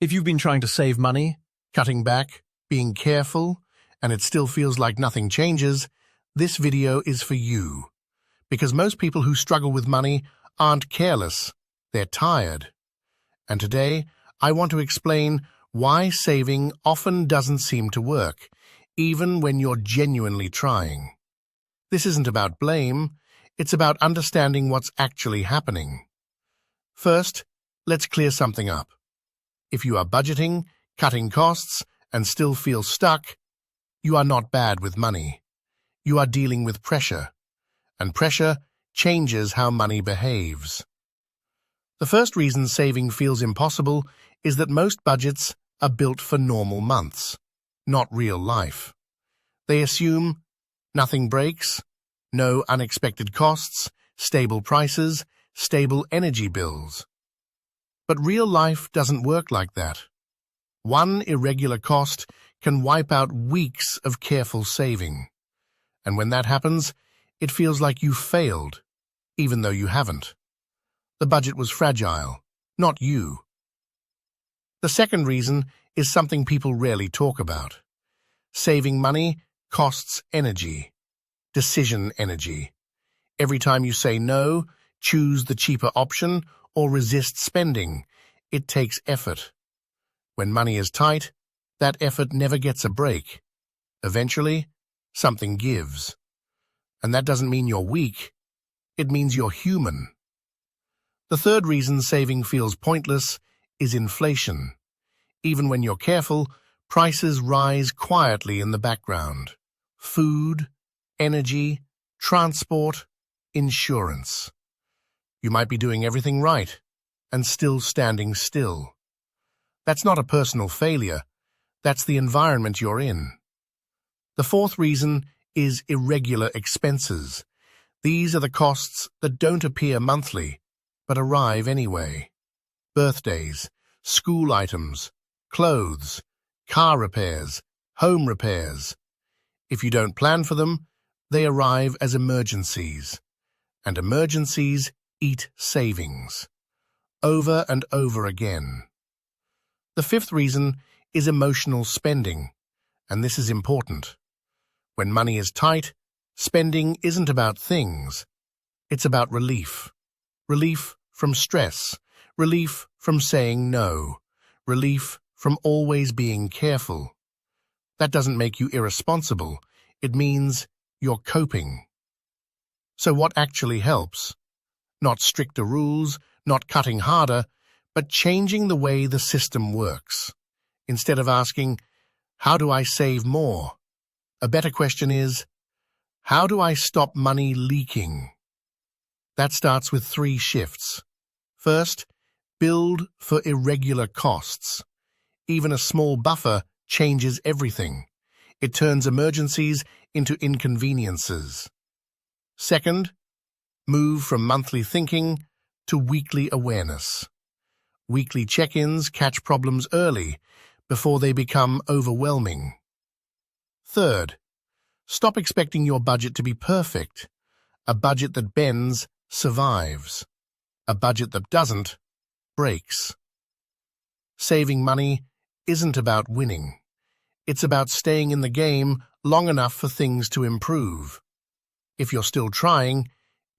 If you've been trying to save money, cutting back, being careful, and it still feels like nothing changes, this video is for you. Because most people who struggle with money aren't careless, they're tired. And today, I want to explain why saving often doesn't seem to work, even when you're genuinely trying. This isn't about blame, it's about understanding what's actually happening. First, let's clear something up. If you are budgeting, cutting costs, and still feel stuck, you are not bad with money. You are dealing with pressure, and pressure changes how money behaves. The first reason saving feels impossible is that most budgets are built for normal months, not real life. They assume nothing breaks, no unexpected costs, stable prices, stable energy bills. But real life doesn't work like that. One irregular cost can wipe out weeks of careful saving. And when that happens, it feels like you failed, even though you haven't. The budget was fragile, not you. The second reason is something people rarely talk about. Saving money costs energy, decision energy. Every time you say no, choose the cheaper option, or resist spending, it takes effort. When money is tight, that effort never gets a break. Eventually, something gives. And that doesn't mean you're weak, it means you're human. The third reason saving feels pointless is inflation. Even when you're careful, prices rise quietly in the background. Food, energy, transport, insurance. You might be doing everything right and still standing still. That's not a personal failure, that's the environment you're in. The fourth reason is irregular expenses. These are the costs that don't appear monthly, but arrive anyway. Birthdays, school items, clothes, car repairs, home repairs. If you don't plan for them, they arrive as emergencies. And emergencies eat savings. Over and over again. The fifth reason is emotional spending, and this is important. When money is tight, spending isn't about things. It's about relief. Relief from stress. Relief from saying no. Relief from always being careful. That doesn't make you irresponsible. It means you're coping. So what actually helps? Not stricter rules, not cutting harder, but changing the way the system works. Instead of asking, how do I save more? A better question is, how do I stop money leaking? That starts with 3 shifts. First, build for irregular costs. Even a small buffer changes everything. It turns emergencies into inconveniences. Second, move from monthly thinking to weekly awareness. Weekly check-ins catch problems early, before they become overwhelming. Third, stop expecting your budget to be perfect. A budget that bends survives. A budget that doesn't breaks. Saving money isn't about winning. It's about staying in the game long enough for things to improve. If you're still trying,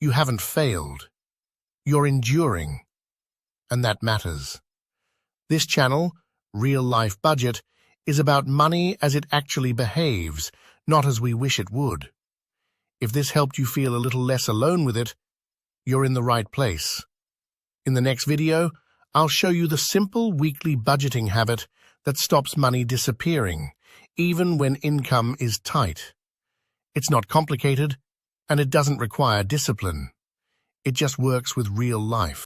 you haven't failed. You're enduring. And that matters. This channel, Real Life Budget, is about money as it actually behaves, not as we wish it would. If this helped you feel a little less alone with it, you're in the right place. In the next video, I'll show you the simple weekly budgeting habit that stops money disappearing, even when income is tight. It's not complicated, and it doesn't require discipline. It just works with real life.